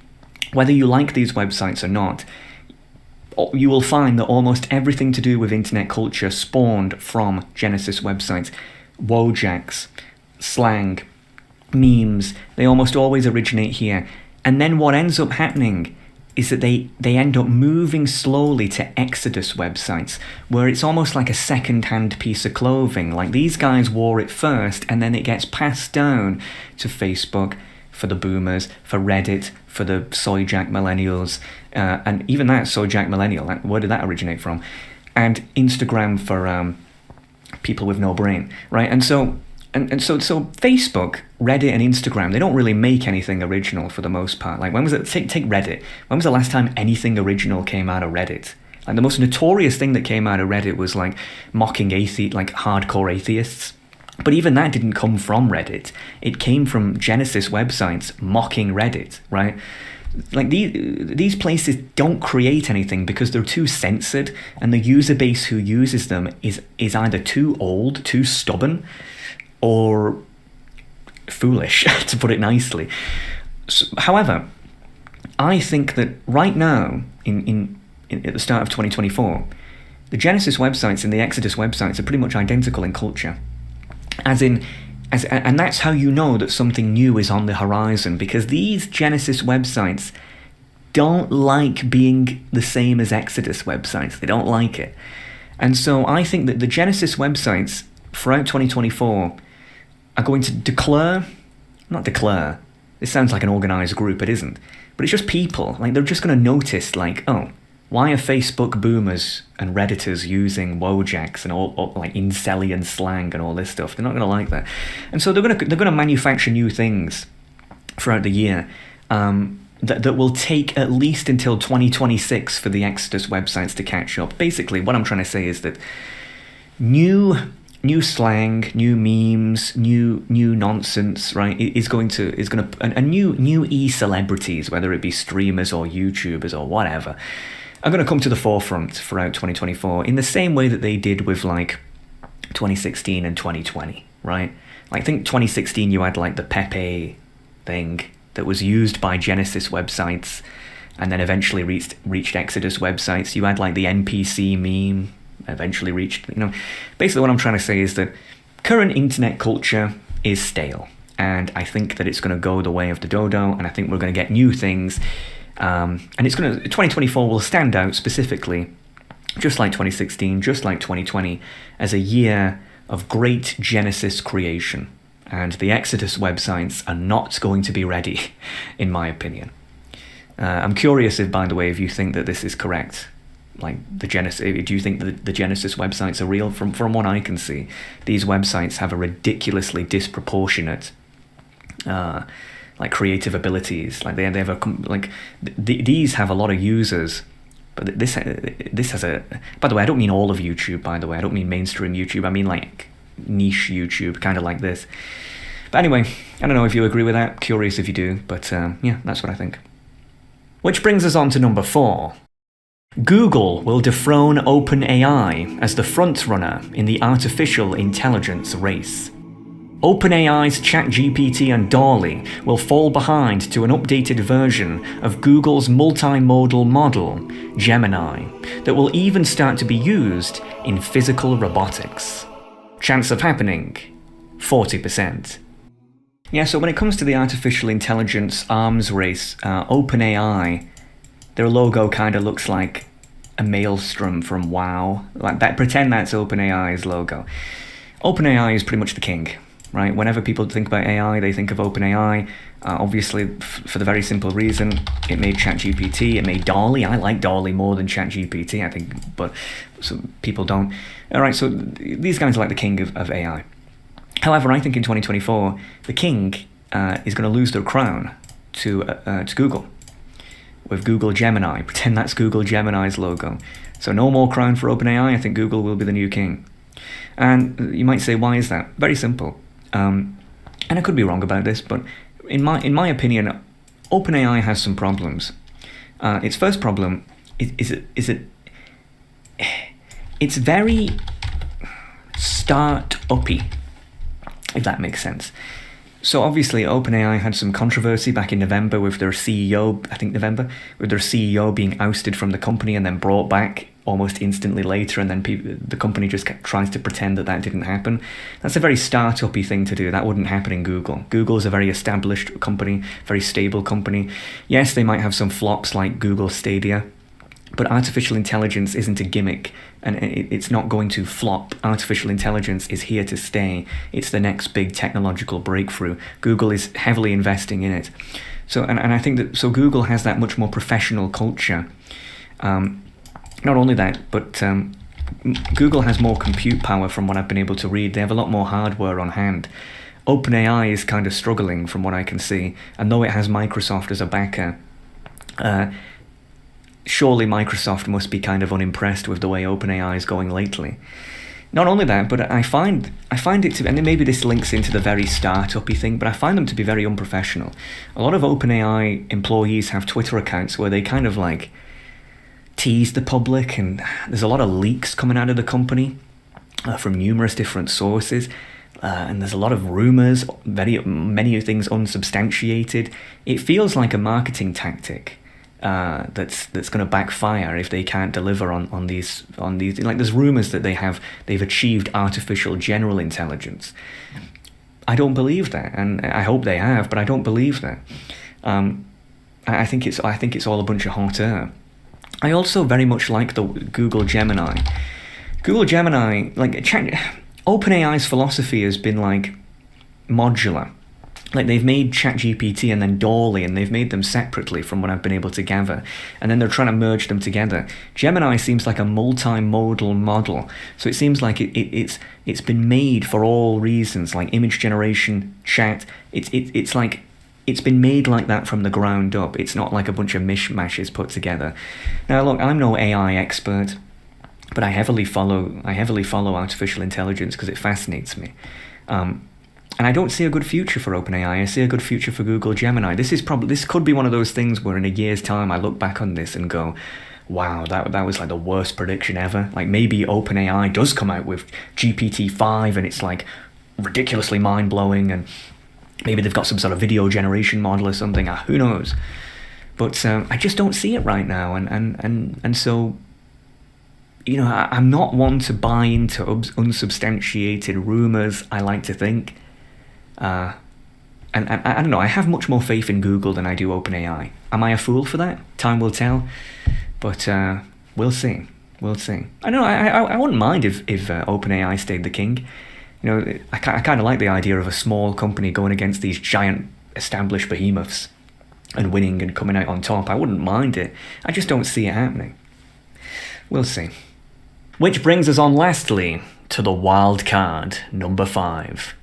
Whether you like these websites or not, you will find that almost everything to do with internet culture spawned from Genesis websites. Wojaks, slang, memes, they almost always originate here. And then what ends up happening is that they end up moving slowly to Exodus websites, where it's almost like a second-hand piece of clothing. Like, these guys wore it first, and then it gets passed down to Facebook for the boomers, for Reddit for the soyjack millennials, and even that soyjack millennial, where did that originate from? And Instagram for people with no brain, right? And so Facebook, Reddit, and Instagram, they don't really make anything original for the most part. Like, when was it? Take Reddit. When was the last time anything original came out of Reddit? Like, the most notorious thing that came out of Reddit was like mocking hardcore atheists. But even that didn't come from Reddit. It came from Genesis websites mocking Reddit, right? Like, these places don't create anything because they're too censored, and the user base who uses them is either too old, too stubborn, or foolish, to put it nicely. However, I think that right now, at the start of 2024, the Genesis websites and the Exodus websites are pretty much identical in culture. And that's how you know that something new is on the horizon, because these Genesis websites don't like being the same as Exodus websites. They don't like it. And so I think that the Genesis websites throughout 2024 are going to not declare, this sounds like an organized group, it isn't, but it's just people. Like, they're just going to notice, like, oh, why are Facebook boomers and Redditors using Wojaks and all like incelian slang and all this stuff? They're not going to like that. And so they're going to manufacture new things throughout the year that will take at least until 2026 for the Exodus websites to catch up. Basically, what I'm trying to say is that new slang, new memes, new nonsense, right, is going to new e-celebrities, whether it be streamers or YouTubers or whatever, are going to come to the forefront throughout 2024 in the same way that they did with like 2016 and 2020, right? Like, I think 2016 you had like the Pepe thing that was used by Genesis websites and then eventually reached Exodus websites. You had like the NPC meme, eventually reached, basically what I'm trying to say is that current internet culture is stale, and I think that it's going to go the way of the dodo, and I think we're going to get new things, and 2024 will stand out specifically, just like 2016, just like 2020, as a year of great Genesis creation, and the Exodus websites are not going to be ready, in my opinion. I'm curious by the way, if you think that this is correct. Like, do you think that the Genesis websites are real? From what I can see, these websites have a ridiculously disproportionate like creative abilities. Like, they have these have a lot of users, but this has a. By the way, I don't mean all of YouTube. By the way, I don't mean mainstream YouTube. I mean like niche YouTube, kind of like this. But anyway, I don't know if you agree with that. Curious if you do. But yeah, that's what I think. Which brings us on to number 4. Google will dethrone OpenAI as the frontrunner in the artificial intelligence race. OpenAI's ChatGPT and DALL-E will fall behind to an updated version of Google's multimodal model, Gemini, that will even start to be used in physical robotics. Chance of happening? 40%. Yeah, so when it comes to the artificial intelligence arms race, OpenAI, their logo kind of looks like a maelstrom from WoW. Like that, pretend that's OpenAI's logo. OpenAI is pretty much the king. Right? Whenever people think about AI, they think of OpenAI. Obviously, for the very simple reason, it made ChatGPT, it made DALL-E. I like DALL-E more than ChatGPT, I think, but some people don't. All right, so these guys are like the king of AI. However, I think in 2024, the king is going to lose their crown to Google with Google Gemini. Pretend that's Google Gemini's logo. So no more crown for OpenAI. I think Google will be the new king. And you might say, why is that? Very simple. And I could be wrong about this, but in my opinion, OpenAI has some problems. Its first problem is it's very start-uppy, if that makes sense. So obviously OpenAI had some controversy back in November with their CEO, with their CEO being ousted from the company and then brought back almost instantly later, and then the company just tries to pretend that didn't happen. That's a very start-uppy thing to do. That wouldn't happen in Google. Google is a very established company, very stable company. Yes, they might have some flops like Google Stadia, but artificial intelligence isn't a gimmick, and it's not going to flop. Artificial intelligence is here to stay. It's the next big technological breakthrough. Google is heavily investing in it. So, and I think that, so Google has that much more professional culture. Not only that, but Google has more compute power from what I've been able to read. They have a lot more hardware on hand. OpenAI is kind of struggling from what I can see, and though it has Microsoft as a backer, surely Microsoft must be kind of unimpressed with the way OpenAI is going lately. Not only that, but I find it to, and then maybe this links into the very start-uppy thing, but I find them to be very unprofessional. A lot of OpenAI employees have Twitter accounts where they kind of like tease the public, and there's a lot of leaks coming out of the company from numerous different sources, and there's a lot of rumors, many things unsubstantiated. It feels like a marketing tactic that's going to backfire if they can't deliver on these. Like there's rumors that they've achieved artificial general intelligence. I don't believe that, and I hope they have, but I don't believe that. I think it's all a bunch of hot air. I also very much like the Google Gemini. Google Gemini, like OpenAI's philosophy has been like modular. Like they've made ChatGPT and then DALL-E, and they've made them separately from what I've been able to gather, and then they're trying to merge them together. Gemini seems like a multimodal model, so it seems like it's been made for all reasons, like image generation, chat. It's like it's been made like that from the ground up. It's not like a bunch of mishmashes put together. Now look, I'm no AI expert, but I heavily follow artificial intelligence because it fascinates me. And I don't see a good future for OpenAI. I see a good future for Google Gemini. This could be one of those things where in a year's time I look back on this and go, wow, that was like the worst prediction ever. Like maybe OpenAI does come out with GPT-5 and it's like ridiculously mind-blowing, and maybe they've got some sort of video generation model or something. Who knows? But I just don't see it right now, and so, you know, I'm not one to buy into unsubstantiated rumors. I like to think, and I don't know. I have much more faith in Google than I do OpenAI. Am I a fool for that? Time will tell. But we'll see. We'll see. I know. I wouldn't mind if OpenAI stayed the king. You know, I kind of like the idea of a small company going against these giant established behemoths and winning and coming out on top. I wouldn't mind it. I just don't see it happening. We'll see. Which brings us on lastly to the wild card, number 5.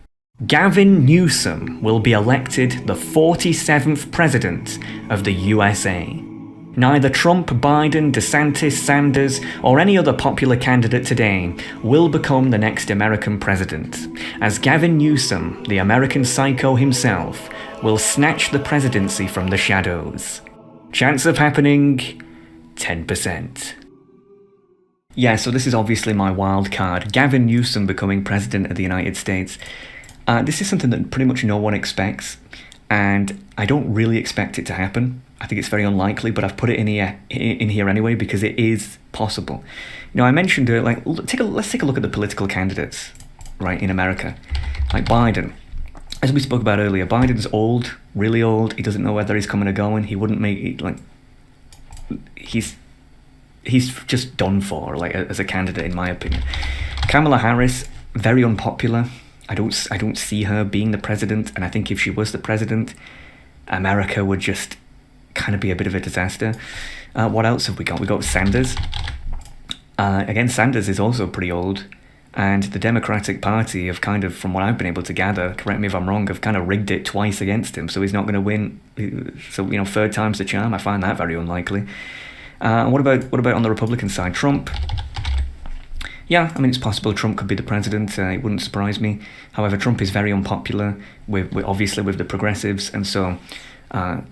Gavin Newsom will be elected the 47th president of the USA. Neither Trump, Biden, DeSantis, Sanders, or any other popular candidate today will become the next American president, as Gavin Newsom, the American psycho himself, will snatch the presidency from the shadows. Chance of happening? 10%. Yeah, so this is obviously my wild card. Gavin Newsom becoming president of the United States. This is something that pretty much no one expects, and I don't really expect it to happen. I think it's very unlikely, but I've put it in here anyway because it is possible. You know, I mentioned let's take a look at the political candidates, right, in America. Like Biden. As we spoke about earlier, Biden's old, really old. He doesn't know whether he's coming or going. He wouldn't make it, like, he's just done for, like, as a candidate, in my opinion. Kamala Harris, very unpopular. I don't see her being the president, and I think if she was the president, America would just kind of be a bit of a disaster. What else have we got? We got Sanders. Again, Sanders is also pretty old, and the Democratic Party have kind of, from what I've been able to gather, correct me if I'm wrong, have kind of rigged it twice against him, so he's not going to win. So, you know, third time's the charm. I find that very unlikely. What about on the Republican side? Trump. Yeah, I mean, it's possible Trump could be the president. It wouldn't surprise me. However, Trump is very unpopular, obviously with the progressives, and so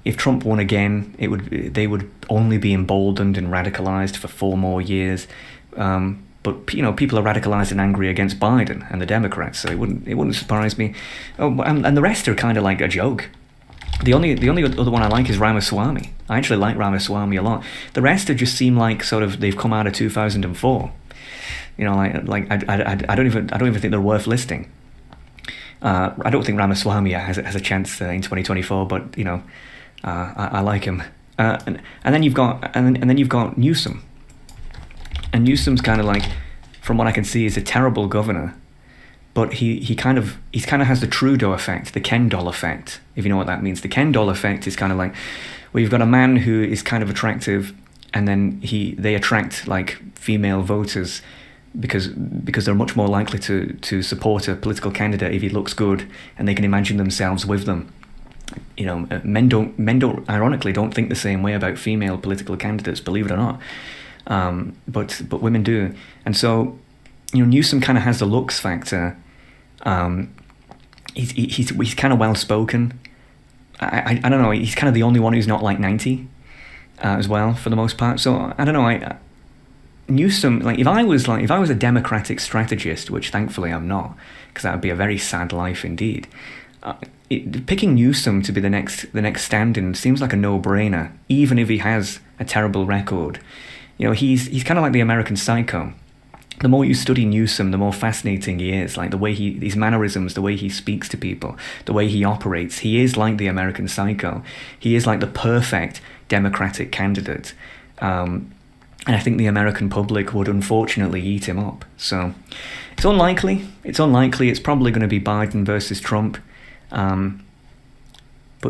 if Trump won again, they would only be emboldened and radicalized for 4 more years. But you know, people are radicalized and angry against Biden and the Democrats, so it wouldn't surprise me. Oh, and the rest are kind of like a joke. The only other one I like is Ramaswamy. I actually like Ramaswamy a lot. The rest just seem like sort of they've come out of 2004. You know, like I don't even think they're worth listing. I don't think Ramaswamy has a chance in 2024, but you know, I like him. And then you've got Newsom. And Newsom's kind of like, from what I can see, is a terrible governor. But he kind of has the Trudeau effect, the Ken doll effect, if you know what that means. The Ken doll effect is kind of like, well, you've got a man who is kind of attractive, and then they attract like female voters because they're much more likely to support a political candidate if he looks good, and they can imagine themselves with them. You know, men don't ironically don't think the same way about female political candidates, believe it or not. But women do, and so, you know, Newsom kind of has the looks factor. He's kind of well spoken. I don't know. He's kind of the only one who's not like 90, as well, for the most part. So I don't know. Newsom, like, if I was a Democratic strategist, which thankfully I'm not, because that would be a very sad life indeed. Picking Newsom to be the next stand-in seems like a no-brainer, even if he has a terrible record. You know, he's kind of like the American Psycho. The more you study Newsom, the more fascinating he is. Like the way his mannerisms, the way he speaks to people, the way he operates. He is like the American Psycho. He is like the perfect Democratic candidate. And I think the American public would unfortunately eat him up. So it's unlikely. It's probably going to be Biden versus Trump. But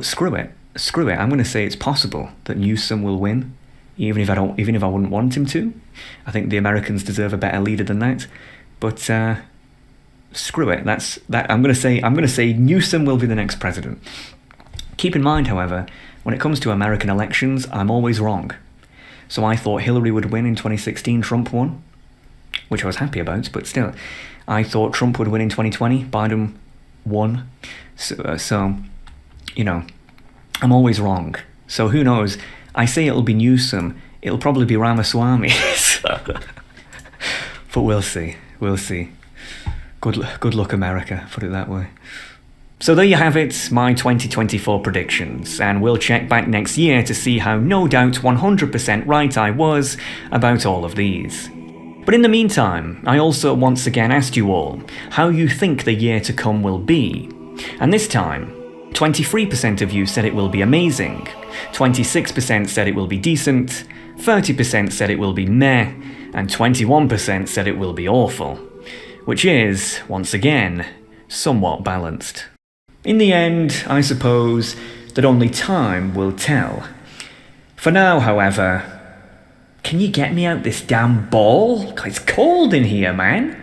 screw it. I'm going to say it's possible that Newsom will win. Even if I wouldn't want him to. I think the Americans deserve a better leader than that. But screw it. I'm going to say Newsom will be the next president. Keep in mind, however, when it comes to American elections, I'm always wrong. So I thought Hillary would win in 2016, Trump won, which I was happy about, but still. I thought Trump would win in 2020, Biden won. So you know, I'm always wrong. So who knows? I say it'll be Newsom. It'll probably be Ramaswamy. But we'll see. Good luck, America, put it that way. So there you have it, my 2024 predictions, and we'll check back next year to see how no doubt 100% right I was about all of these. But in the meantime, I also once again asked you all how you think the year to come will be. And this time, 23% of you said it will be amazing, 26% said it will be decent, 30% said it will be meh, and 21% said it will be awful. Which is, once again, somewhat balanced. In the end, I suppose that only time will tell. For now, however, can you get me out this damn ball? It's cold in here, man.